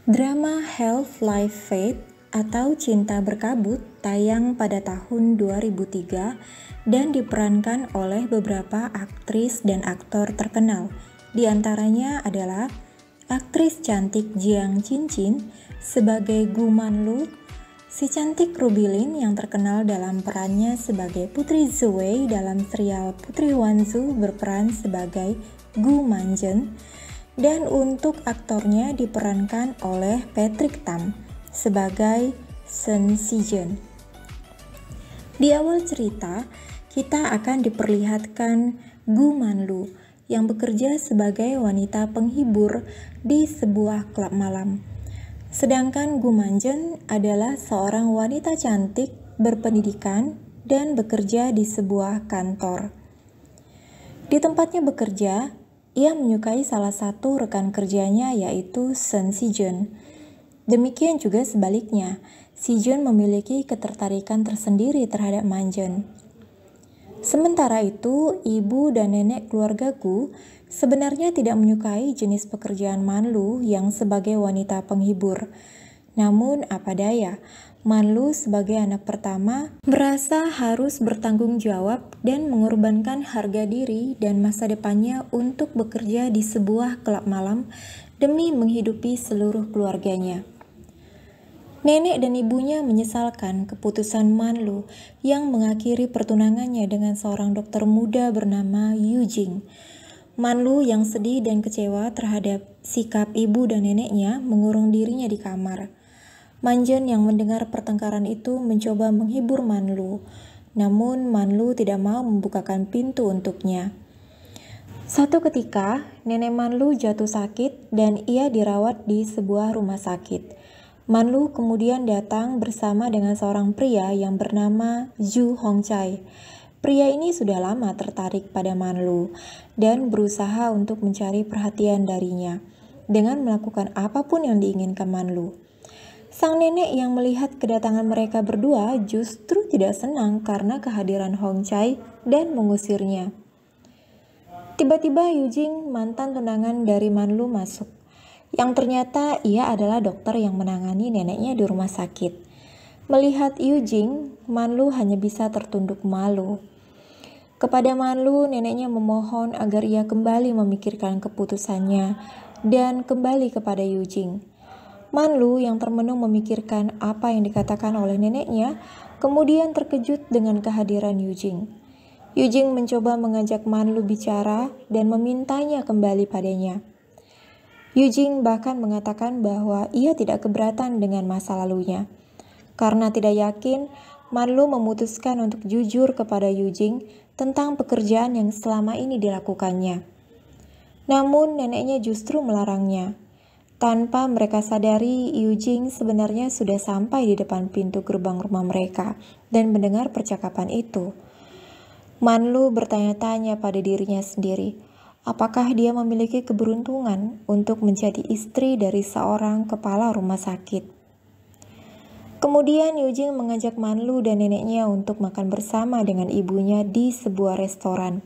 Drama Health Life Fate atau Cinta Berkabut tayang pada tahun 2003 dan diperankan oleh beberapa aktris dan aktor terkenal. Di antaranya adalah aktris cantik Jiang Cincin sebagai Gu Manlu, si cantik Ruby Lin yang terkenal dalam perannya sebagai Putri Zuwei dalam serial Putri Wanzu berperan sebagai Gu Manzhen, dan untuk aktornya diperankan oleh Patrick Tam sebagai Shen Shizhen. Di awal cerita, kita akan diperlihatkan Gu Manlu yang bekerja sebagai wanita penghibur di sebuah klub malam. Sedangkan Gu Manzhen adalah seorang wanita cantik berpendidikan dan bekerja di sebuah kantor. Di tempatnya bekerja, ia menyukai salah satu rekan kerjanya yaitu Shen Shizhen. Demikian juga sebaliknya, Shizhen memiliki ketertarikan tersendiri terhadap Manzhen. Sementara itu, ibu dan nenek keluarga Gu sebenarnya tidak menyukai jenis pekerjaan Manlu yang sebagai wanita penghibur. Namun apa daya, Manlu sebagai anak pertama merasa harus bertanggung jawab dan mengorbankan harga diri dan masa depannya untuk bekerja di sebuah klub malam demi menghidupi seluruh keluarganya. Nenek dan ibunya menyesalkan keputusan Manlu yang mengakhiri pertunangannya dengan seorang dokter muda bernama Yu Jing. Manlu yang sedih dan kecewa terhadap sikap ibu dan neneknya mengurung dirinya di kamar. Manzhen yang mendengar pertengkaran itu mencoba menghibur Manlu, namun Manlu tidak mau membukakan pintu untuknya. Suatu ketika, nenek Manlu jatuh sakit dan ia dirawat di sebuah rumah sakit. Manlu kemudian datang bersama dengan seorang pria yang bernama Zhu Hongcai. Pria ini sudah lama tertarik pada Manlu dan berusaha untuk mencari perhatian darinya dengan melakukan apapun yang diinginkan Manlu. Sang nenek yang melihat kedatangan mereka berdua justru tidak senang karena kehadiran Hongcai dan mengusirnya. Tiba-tiba Yu Jing, mantan tunangan dari Manlu, masuk. Yang ternyata ia adalah dokter yang menangani neneknya di rumah sakit. Melihat Yu Jing, Manlu hanya bisa tertunduk malu. Kepada Manlu, neneknya memohon agar ia kembali memikirkan keputusannya dan kembali kepada Yu Jing. Manlu yang termenung memikirkan apa yang dikatakan oleh neneknya, kemudian terkejut dengan kehadiran Yu Jing. Yu Jing mencoba mengajak Manlu bicara dan memintanya kembali padanya. Yu Jing bahkan mengatakan bahwa ia tidak keberatan dengan masa lalunya. Karena tidak yakin, Manlu memutuskan untuk jujur kepada Yu Jing tentang pekerjaan yang selama ini dilakukannya. Namun neneknya justru melarangnya. Tanpa mereka sadari, Yu Jing sebenarnya sudah sampai di depan pintu gerbang rumah mereka dan mendengar percakapan itu. Manlu bertanya-tanya pada dirinya sendiri, apakah dia memiliki keberuntungan untuk menjadi istri dari seorang kepala rumah sakit. Kemudian Yu Jing mengajak Manlu dan neneknya untuk makan bersama dengan ibunya di sebuah restoran.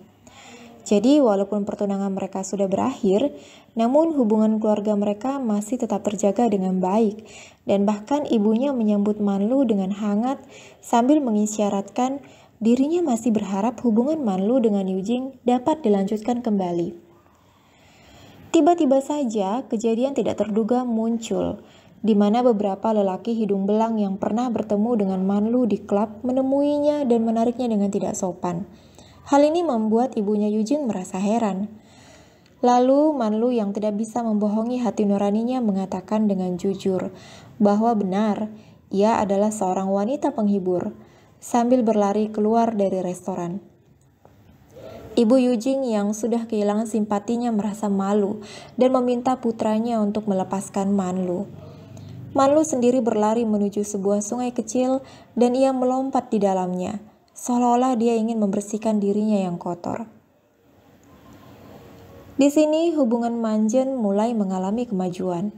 Jadi walaupun pertunangan mereka sudah berakhir, namun hubungan keluarga mereka masih tetap terjaga dengan baik, dan bahkan ibunya menyambut Manlu dengan hangat sambil mengisyaratkan dirinya masih berharap hubungan Manlu dengan Yu Jing dapat dilanjutkan kembali. Tiba-tiba saja kejadian tidak terduga muncul, di mana beberapa lelaki hidung belang yang pernah bertemu dengan Manlu di klub menemuinya dan menariknya dengan tidak sopan. Hal ini membuat ibunya Yu Jing merasa heran. Lalu Manlu yang tidak bisa membohongi hati nuraninya mengatakan dengan jujur bahwa benar ia adalah seorang wanita penghibur, sambil berlari keluar dari restoran. Ibu Yu Jing yang sudah kehilangan simpatinya merasa malu dan meminta putranya untuk melepaskan Manlu. Manlu sendiri berlari menuju sebuah sungai kecil dan ia melompat di dalamnya, seolah-olah dia ingin membersihkan dirinya yang kotor. Di sini hubungan Manzhen mulai mengalami kemajuan.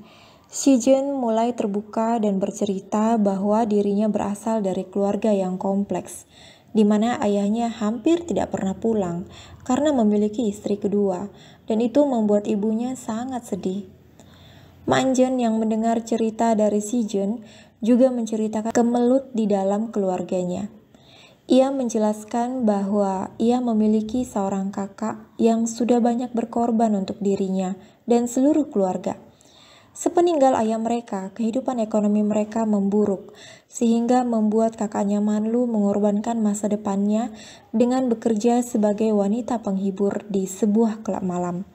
Shizhen mulai terbuka dan bercerita bahwa dirinya berasal dari keluarga yang kompleks, di mana ayahnya hampir tidak pernah pulang karena memiliki istri kedua, dan itu membuat ibunya sangat sedih. Manjen yang mendengar cerita dari Si Jun juga menceritakan kemelut di dalam keluarganya. Ia menjelaskan bahwa ia memiliki seorang kakak yang sudah banyak berkorban untuk dirinya dan seluruh keluarga. Sepeninggal ayah mereka, kehidupan ekonomi mereka memburuk, sehingga membuat kakaknya Manlu mengorbankan masa depannya dengan bekerja sebagai wanita penghibur di sebuah klub malam.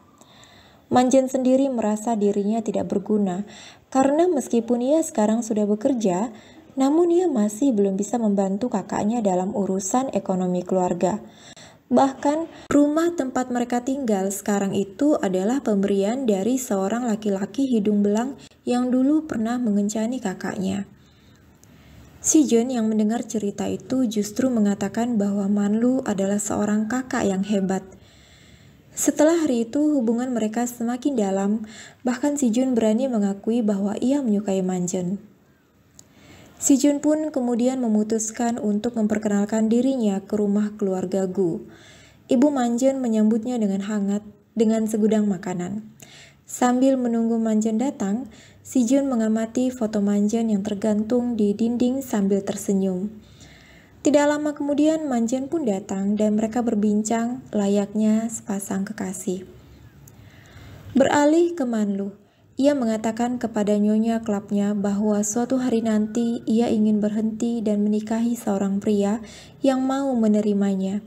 Manjen sendiri merasa dirinya tidak berguna, karena meskipun ia sekarang sudah bekerja, namun ia masih belum bisa membantu kakaknya dalam urusan ekonomi keluarga. Bahkan, rumah tempat mereka tinggal sekarang itu adalah pemberian dari seorang laki-laki hidung belang yang dulu pernah mengencani kakaknya. Si Jun yang mendengar cerita itu justru mengatakan bahwa Manlu adalah seorang kakak yang hebat. Setelah hari itu, hubungan mereka semakin dalam, bahkan Si Jun berani mengakui bahwa ia menyukai Manjen. Si Jun pun kemudian memutuskan untuk memperkenalkan dirinya ke rumah keluarga Gu. Ibu Manjen menyambutnya dengan hangat dengan segudang makanan. Sambil menunggu Manjen datang, Si Jun mengamati foto Manjen yang tergantung di dinding sambil tersenyum. Tidak lama kemudian Manjen pun datang dan mereka berbincang layaknya sepasang kekasih. Beralih ke Manlu, ia mengatakan kepada nyonya klubnya bahwa suatu hari nanti ia ingin berhenti dan menikahi seorang pria yang mau menerimanya.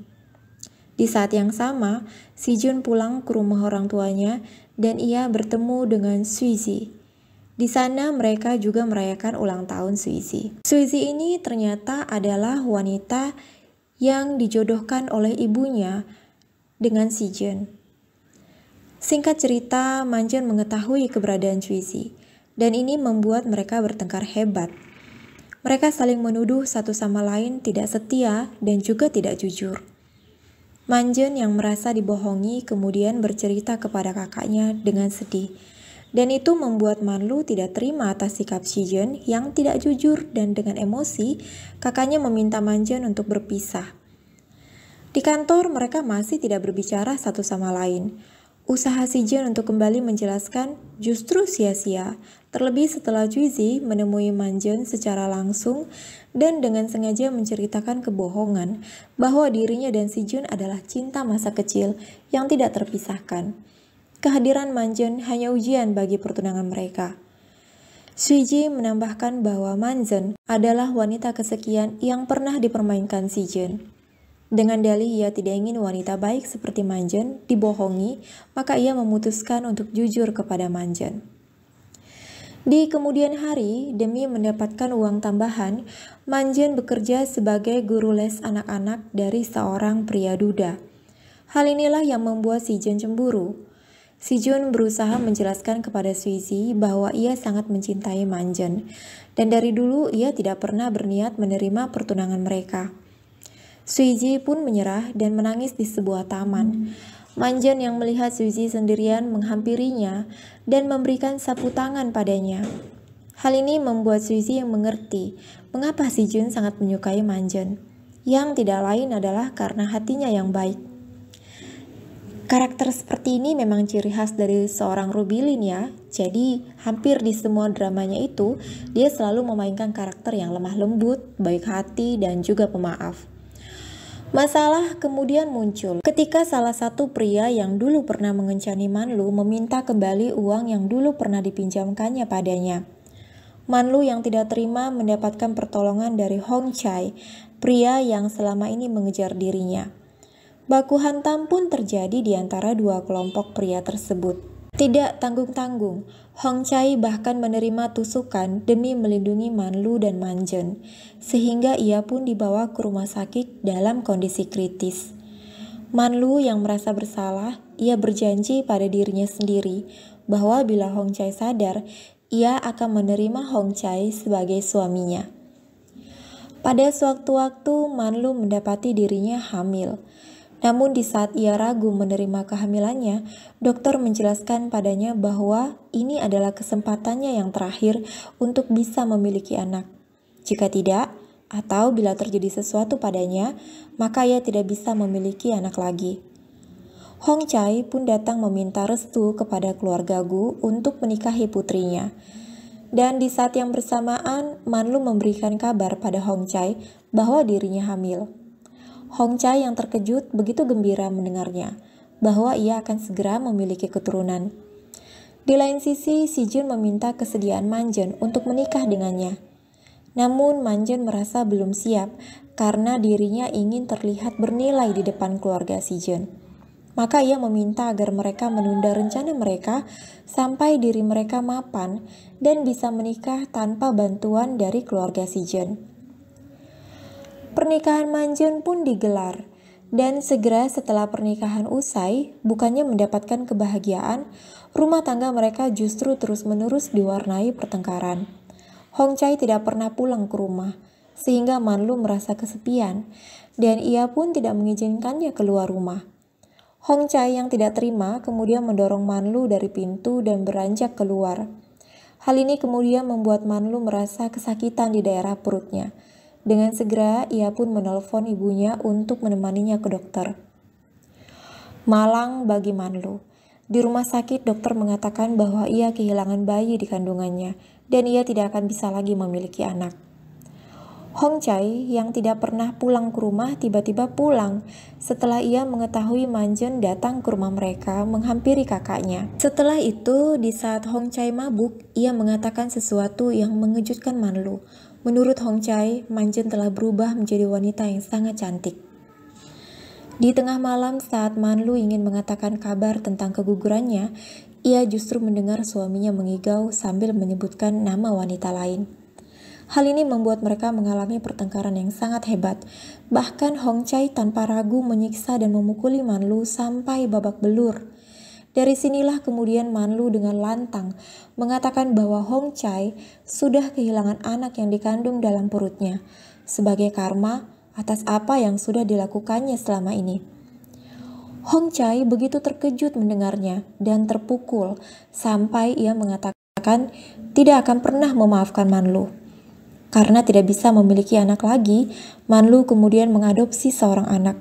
Di saat yang sama, Si Jun pulang ke rumah orang tuanya dan ia bertemu dengan Suizi. Di sana mereka juga merayakan ulang tahun Suizi. Suizi ini ternyata adalah wanita yang dijodohkan oleh ibunya dengan Si Jun. Singkat cerita, Manjen mengetahui keberadaan Suizi, dan ini membuat mereka bertengkar hebat. Mereka saling menuduh satu sama lain tidak setia dan juga tidak jujur. Manjen yang merasa dibohongi kemudian bercerita kepada kakaknya dengan sedih. Dan itu membuat Manlu tidak terima atas sikap Si Jun yang tidak jujur dan dengan emosi, kakaknya meminta Manjen untuk berpisah. Di kantor mereka masih tidak berbicara satu sama lain. Usaha Si Jun untuk kembali menjelaskan justru sia-sia, terlebih setelah Juizi menemui Manjen secara langsung dan dengan sengaja menceritakan kebohongan bahwa dirinya dan Si Jun adalah cinta masa kecil yang tidak terpisahkan. Kehadiran Manjen hanya ujian bagi pertunangan mereka. Suiji menambahkan bahwa Manjen adalah wanita kesekian yang pernah dipermainkan Si Jun. Dengan dalih ia tidak ingin wanita baik seperti Manjen dibohongi, maka ia memutuskan untuk jujur kepada Manjen. Di kemudian hari, demi mendapatkan uang tambahan, Manjen bekerja sebagai guru les anak-anak dari seorang pria duda. Hal inilah yang membuat Si Jun cemburu. Si Jun berusaha menjelaskan kepada Suizi bahwa ia sangat mencintai Manjen, dan dari dulu ia tidak pernah berniat menerima pertunangan mereka. Suizi pun menyerah dan menangis di sebuah taman. Manjen yang melihat Suizi sendirian menghampirinya dan memberikan sapu tangan padanya. Hal ini membuat Suizi yang mengerti mengapa Si Jun sangat menyukai Manjen, yang tidak lain adalah karena hatinya yang baik. Karakter seperti ini memang ciri khas dari seorang Rubilin ya. Jadi hampir di semua dramanya itu dia selalu memainkan karakter yang lemah lembut, baik hati dan juga pemaaf. Masalah kemudian muncul ketika salah satu pria yang dulu pernah mengencani Manlu meminta kembali uang yang dulu pernah dipinjamkannya padanya. Manlu yang tidak terima mendapatkan pertolongan dari Hong Chai, pria yang selama ini mengejar dirinya. Baku hantam pun terjadi di antara dua kelompok pria tersebut. Tidak tanggung-tanggung, Hong Chai bahkan menerima tusukan demi melindungi Manlu dan Manjen, sehingga ia pun dibawa ke rumah sakit dalam kondisi kritis. Manlu yang merasa bersalah, ia berjanji pada dirinya sendiri bahwa bila Hong Chai sadar, ia akan menerima Hong Chai sebagai suaminya. Pada sewaktu-waktu Manlu mendapati dirinya hamil. Namun di saat ia ragu menerima kehamilannya, dokter menjelaskan padanya bahwa ini adalah kesempatannya yang terakhir untuk bisa memiliki anak. Jika tidak, atau bila terjadi sesuatu padanya, maka ia tidak bisa memiliki anak lagi. Hong Chai pun datang meminta restu kepada keluarga Gu untuk menikahi putrinya. Dan di saat yang bersamaan, Manlu memberikan kabar pada Hong Chai bahwa dirinya hamil. Hong Chai yang terkejut begitu gembira mendengarnya, bahwa ia akan segera memiliki keturunan. Di lain sisi, Si Jun meminta kesediaan Manjen untuk menikah dengannya. Namun Manjen merasa belum siap karena dirinya ingin terlihat bernilai di depan keluarga Si Jun. Maka ia meminta agar mereka menunda rencana mereka sampai diri mereka mapan dan bisa menikah tanpa bantuan dari keluarga Si Jun. Pernikahan Manjen pun digelar, dan segera setelah pernikahan usai, bukannya mendapatkan kebahagiaan, rumah tangga mereka justru terus-menerus diwarnai pertengkaran. Hong Chai tidak pernah pulang ke rumah, sehingga Manlu merasa kesepian, dan ia pun tidak mengizinkannya keluar rumah. Hong Chai yang tidak terima kemudian mendorong Manlu dari pintu dan beranjak keluar. Hal ini kemudian membuat Manlu merasa kesakitan di daerah perutnya. Dengan segera, ia pun menelpon ibunya untuk menemaninya ke dokter. Malang bagi Manlu. Di rumah sakit, dokter mengatakan bahwa ia kehilangan bayi di kandungannya, dan ia tidak akan bisa lagi memiliki anak. Hong Chai yang tidak pernah pulang ke rumah tiba-tiba pulang setelah ia mengetahui Manjen datang ke rumah mereka menghampiri kakaknya. Setelah itu, di saat Hong Chai mabuk, ia mengatakan sesuatu yang mengejutkan Manlu. Menurut Hong Chai, Manjen telah berubah menjadi wanita yang sangat cantik. Di tengah malam saat Manlu ingin mengatakan kabar tentang kegugurannya, ia justru mendengar suaminya mengigau sambil menyebutkan nama wanita lain. Hal ini membuat mereka mengalami pertengkaran yang sangat hebat. Bahkan Hong Chai tanpa ragu menyiksa dan memukuli Manlu sampai babak belur. Dari sinilah kemudian Manlu dengan lantang mengatakan bahwa Hong Chai sudah kehilangan anak yang dikandung dalam perutnya sebagai karma atas apa yang sudah dilakukannya selama ini. Hong Chai begitu terkejut mendengarnya dan terpukul sampai ia mengatakan tidak akan pernah memaafkan Manlu. Karena tidak bisa memiliki anak lagi, Manlu kemudian mengadopsi seorang anak.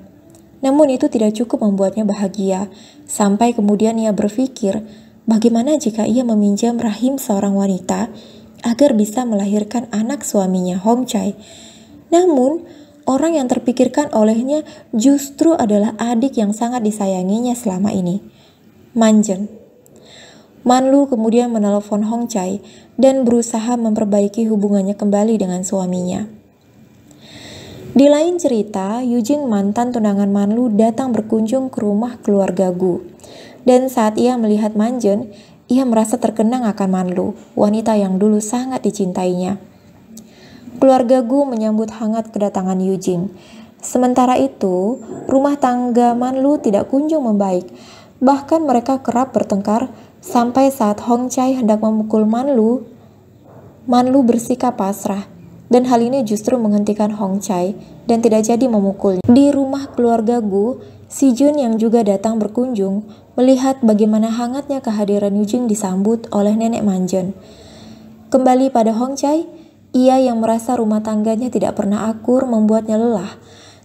Namun itu tidak cukup membuatnya bahagia, sampai kemudian ia berpikir bagaimana jika ia meminjam rahim seorang wanita agar bisa melahirkan anak suaminya, Hong Chai. Namun, orang yang terpikirkan olehnya justru adalah adik yang sangat disayanginya selama ini, Manjen. Manlu kemudian menelpon Hong Chai dan berusaha memperbaiki hubungannya kembali dengan suaminya. Di lain cerita, Yujing mantan tunangan Manlu datang berkunjung ke rumah keluarga Gu. Dan saat ia melihat Manjen, ia merasa terkenang akan Manlu, wanita yang dulu sangat dicintainya. Keluarga Gu menyambut hangat kedatangan Yujing. Sementara itu, rumah tangga Manlu tidak kunjung membaik. Bahkan mereka kerap bertengkar sampai saat Hong Chai hendak memukul Manlu, Manlu bersikap pasrah. Dan hal ini justru menghentikan Hong Chai dan tidak jadi memukulnya. Di rumah keluarga Gu, Si Jun yang juga datang berkunjung melihat bagaimana hangatnya kehadiran Yujing disambut oleh nenek Manjen. Kembali pada Hong Chai, ia yang merasa rumah tangganya tidak pernah akur membuatnya lelah.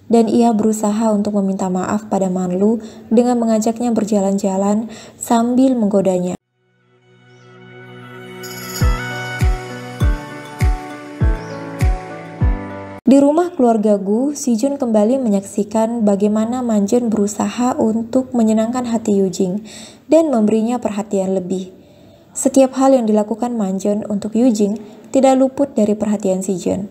Dan ia berusaha untuk meminta maaf pada Manlu dengan mengajaknya berjalan-jalan sambil menggodanya. Di rumah keluarga Gu, Si Jun kembali menyaksikan bagaimana Manjen berusaha untuk menyenangkan hati Yujing dan memberinya perhatian lebih. Setiap hal yang dilakukan Manjen untuk Yujing tidak luput dari perhatian Si Jun.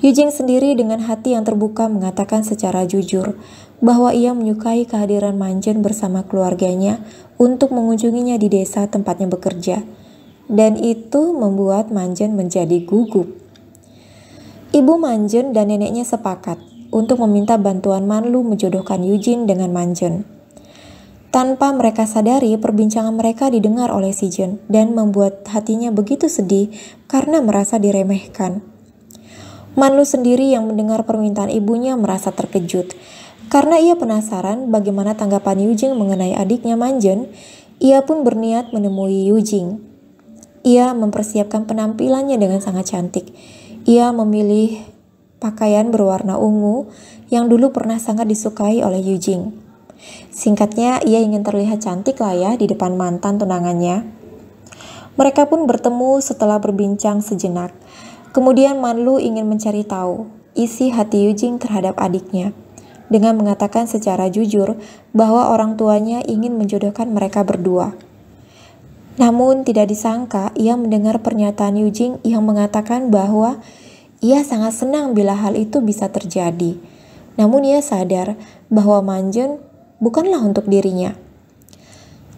Yujing sendiri dengan hati yang terbuka mengatakan secara jujur bahwa ia menyukai kehadiran Manjen bersama keluarganya untuk mengunjunginya di desa tempatnya bekerja. Dan itu membuat Manjen menjadi gugup. Ibu Manjen dan neneknya sepakat untuk meminta bantuan Manlu menjodohkan Yujing dengan Manjen. Tanpa mereka sadari, perbincangan mereka didengar oleh Si Jun dan membuat hatinya begitu sedih karena merasa diremehkan. Manlu sendiri yang mendengar permintaan ibunya merasa terkejut. Karena ia penasaran bagaimana tanggapan Yujing mengenai adiknya Manjen, ia pun berniat menemui Yujing. Ia mempersiapkan penampilannya dengan sangat cantik. Ia memilih pakaian berwarna ungu yang dulu pernah sangat disukai oleh Yujing. Singkatnya, ia ingin terlihat cantik lah ya di depan mantan tunangannya. Mereka pun bertemu setelah berbincang sejenak. Kemudian Manlu ingin mencari tahu isi hati Yujing terhadap adiknya, dengan mengatakan secara jujur bahwa orang tuanya ingin menjodohkan mereka berdua. Namun tidak disangka ia mendengar pernyataan Yujing yang mengatakan bahwa ia sangat senang bila hal itu bisa terjadi. Namun ia sadar bahwa Manjun bukanlah untuk dirinya.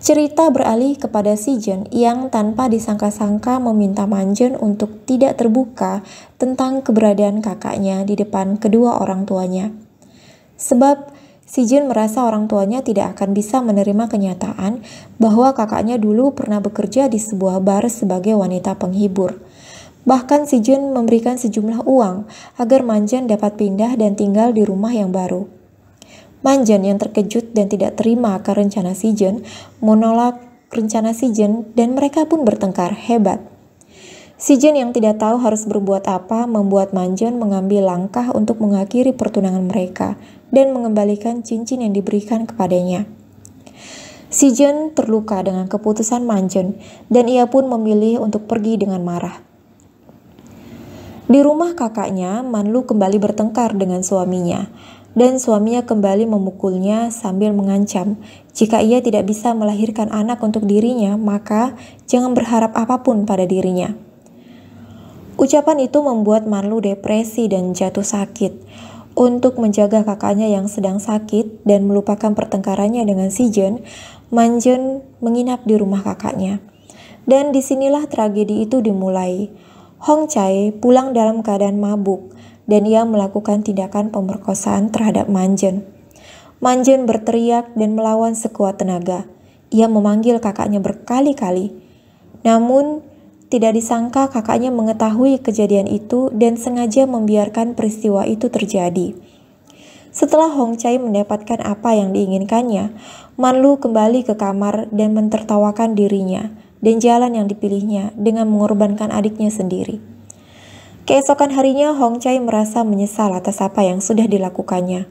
Cerita beralih kepada Sijun yang tanpa disangka-sangka meminta Manjun untuk tidak terbuka tentang keberadaan kakaknya di depan kedua orang tuanya. Sebab Sijun merasa orang tuanya tidak akan bisa menerima kenyataan bahwa kakaknya dulu pernah bekerja di sebuah bar sebagai wanita penghibur. Bahkan Sijun memberikan sejumlah uang agar Manjun dapat pindah dan tinggal di rumah yang baru. Manjun yang terkejut dan tidak terima akan rencana Sijun menolak rencana Sijun dan mereka pun bertengkar hebat. Sijun yang tidak tahu harus berbuat apa membuat Manjun mengambil langkah untuk mengakhiri pertunangan mereka dan mengembalikan cincin yang diberikan kepadanya. Sijun terluka dengan keputusan Manjun dan ia pun memilih untuk pergi dengan marah. Di rumah kakaknya, Manlu kembali bertengkar dengan suaminya. Dan suaminya kembali memukulnya sambil mengancam, jika ia tidak bisa melahirkan anak untuk dirinya, maka jangan berharap apapun pada dirinya. Ucapan itu membuat Manlu depresi dan jatuh sakit. Untuk menjaga kakaknya yang sedang sakit dan melupakan pertengkarannya dengan Sijun, Manjun menginap di rumah kakaknya. Dan disinilah tragedi itu dimulai. Hong Chai pulang dalam keadaan mabuk, dan ia melakukan tindakan pemerkosaan terhadap Manjun. Manjun berteriak dan melawan sekuat tenaga. Ia memanggil kakaknya berkali-kali. Namun, tidak disangka kakaknya mengetahui kejadian itu dan sengaja membiarkan peristiwa itu terjadi. Setelah Hong Chai mendapatkan apa yang diinginkannya, Manlu kembali ke kamar dan mentertawakan dirinya dan jalan yang dipilihnya dengan mengorbankan adiknya sendiri. Keesokan harinya, Hong Chai merasa menyesal atas apa yang sudah dilakukannya.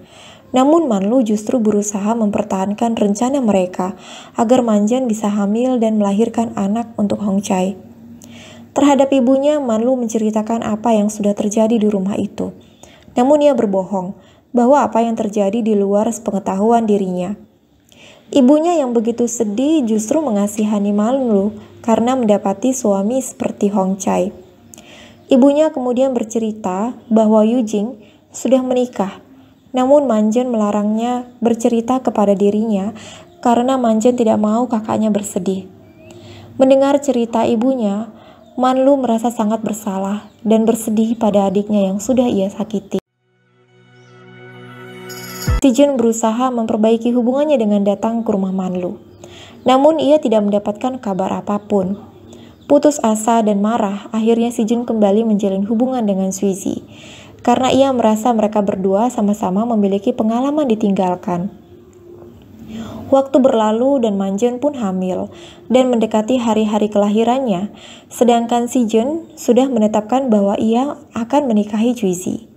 Namun Manlu justru berusaha mempertahankan rencana mereka agar Manjun bisa hamil dan melahirkan anak untuk Hong Chai. Terhadap ibunya, Manlu menceritakan apa yang sudah terjadi di rumah itu. Namun ia berbohong bahwa apa yang terjadi di luar sepengetahuan dirinya. Ibunya yang begitu sedih justru mengasihani Manlu karena mendapati suami seperti Hong Chai. Ibunya kemudian bercerita bahwa Yujing sudah menikah, namun Manjun melarangnya bercerita kepada dirinya karena Manjun tidak mau kakaknya bersedih. Mendengar cerita ibunya, Manlu merasa sangat bersalah dan bersedih pada adiknya yang sudah ia sakiti. Sijun berusaha memperbaiki hubungannya dengan datang ke rumah Manlu. Namun ia tidak mendapatkan kabar apapun. Putus asa dan marah, akhirnya Sijun kembali menjalin hubungan dengan Suizi. Karena ia merasa mereka berdua sama-sama memiliki pengalaman ditinggalkan. Waktu berlalu dan Manjun pun hamil dan mendekati hari-hari kelahirannya, sedangkan Sijun sudah menetapkan bahwa ia akan menikahi Suizi.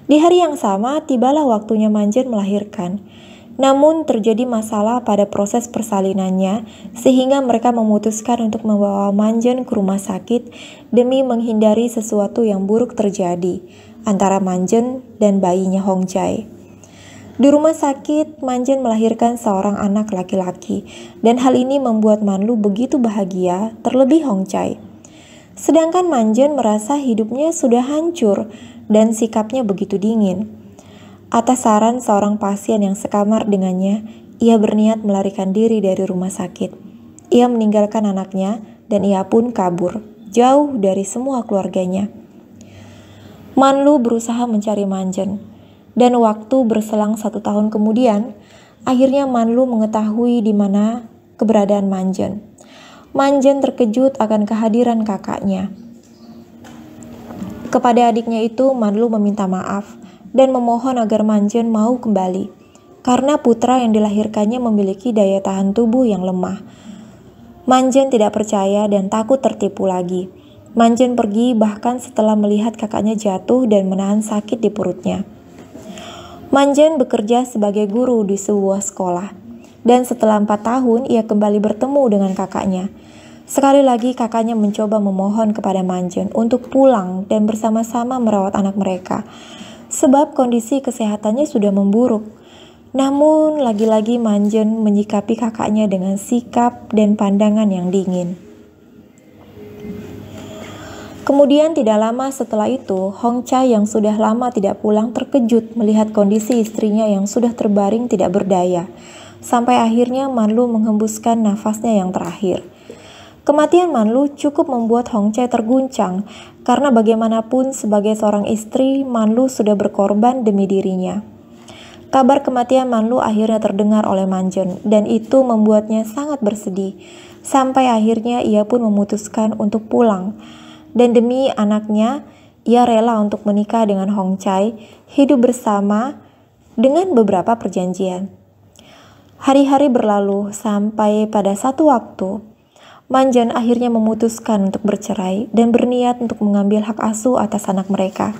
Di hari yang sama, tibalah waktunya Manjun melahirkan. Namun terjadi masalah pada proses persalinannya sehingga mereka memutuskan untuk membawa Manjun ke rumah sakit demi menghindari sesuatu yang buruk terjadi antara Manjun dan bayinya Hong Chai. Di rumah sakit, Manjun melahirkan seorang anak laki-laki dan hal ini membuat Manlu begitu bahagia, terlebih Hong Chai. Sedangkan Manjun merasa hidupnya sudah hancur dan sikapnya begitu dingin. Atas saran seorang pasien yang sekamar dengannya, ia berniat melarikan diri dari rumah sakit. Ia meninggalkan anaknya dan ia pun kabur, jauh dari semua keluarganya. Manlu berusaha mencari Manjun, dan waktu berselang 1 tahun kemudian, akhirnya Manlu mengetahui di mana keberadaan Manjun. Manjun terkejut akan kehadiran kakaknya. Kepada adiknya itu, Manlu meminta maaf dan memohon agar Manjun mau kembali, karena putra yang dilahirkannya memiliki daya tahan tubuh yang lemah. Manjun tidak percaya dan takut tertipu lagi. Manjun pergi bahkan setelah melihat kakaknya jatuh dan menahan sakit di perutnya. Manjen bekerja sebagai guru di sebuah sekolah, dan setelah 4 tahun ia kembali bertemu dengan kakaknya. Sekali lagi kakaknya mencoba memohon kepada Manjen untuk pulang dan bersama-sama merawat anak mereka, sebab kondisi kesehatannya sudah memburuk. Namun lagi-lagi Manjen menyikapi kakaknya dengan sikap dan pandangan yang dingin. Kemudian tidak lama setelah itu, Hongchae yang sudah lama tidak pulang terkejut melihat kondisi istrinya yang sudah terbaring tidak berdaya. Sampai akhirnya Manlu menghembuskan nafasnya yang terakhir. Kematian Manlu cukup membuat Hongchae terguncang, karena bagaimanapun sebagai seorang istri, Manlu sudah berkorban demi dirinya. Kabar kematian Manlu akhirnya terdengar oleh Manjen, dan itu membuatnya sangat bersedih. Sampai akhirnya ia pun memutuskan untuk pulang. Dan demi anaknya, ia rela untuk menikah dengan Hongchae, hidup bersama dengan beberapa perjanjian. Hari-hari berlalu sampai pada satu waktu, Manjen akhirnya memutuskan untuk bercerai dan berniat untuk mengambil hak asuh atas anak mereka.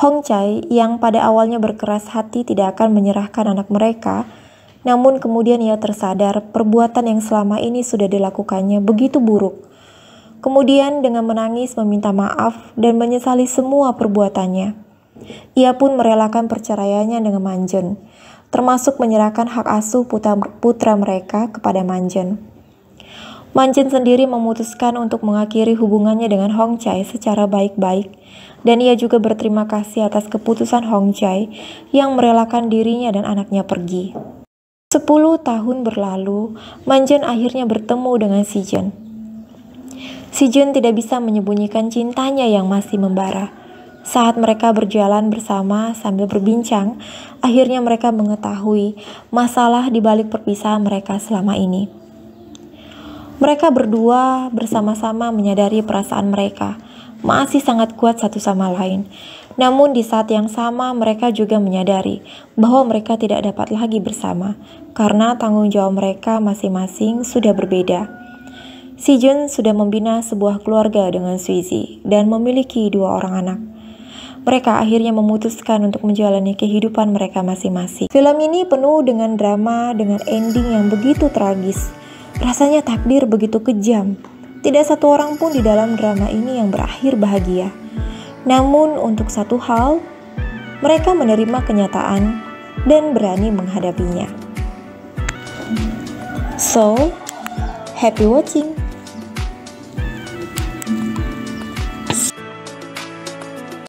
Hongchae yang pada awalnya berkeras hati tidak akan menyerahkan anak mereka, namun kemudian ia tersadar perbuatan yang selama ini sudah dilakukannya begitu buruk. Kemudian dengan menangis meminta maaf dan menyesali semua perbuatannya. Ia pun merelakan perceraiannya dengan Manjen, termasuk menyerahkan hak asuh putra mereka kepada Manjen. Manjen sendiri memutuskan untuk mengakhiri hubungannya dengan Hongchae secara baik-baik, dan ia juga berterima kasih atas keputusan Hongchae yang merelakan dirinya dan anaknya pergi. 10 tahun berlalu, Manjen akhirnya bertemu dengan Sijun. Sijun tidak bisa menyembunyikan cintanya yang masih membara. Saat mereka berjalan bersama sambil berbincang, akhirnya mereka mengetahui masalah di balik perpisahan mereka selama ini. Mereka berdua bersama-sama menyadari perasaan mereka masih sangat kuat satu sama lain. Namun di saat yang sama mereka juga menyadari bahwa mereka tidak dapat lagi bersama karena tanggung jawab mereka masing-masing sudah berbeda. Sijun sudah membina sebuah keluarga dengan Suizi dan memiliki 2 orang anak. Mereka akhirnya memutuskan untuk menjalani kehidupan mereka masing-masing. Film ini penuh dengan drama dengan ending yang begitu tragis. Rasanya takdir begitu kejam. Tidak satu orang pun di dalam drama ini yang berakhir bahagia. Namun untuk satu hal, mereka menerima kenyataan dan berani menghadapinya. So, happy watching!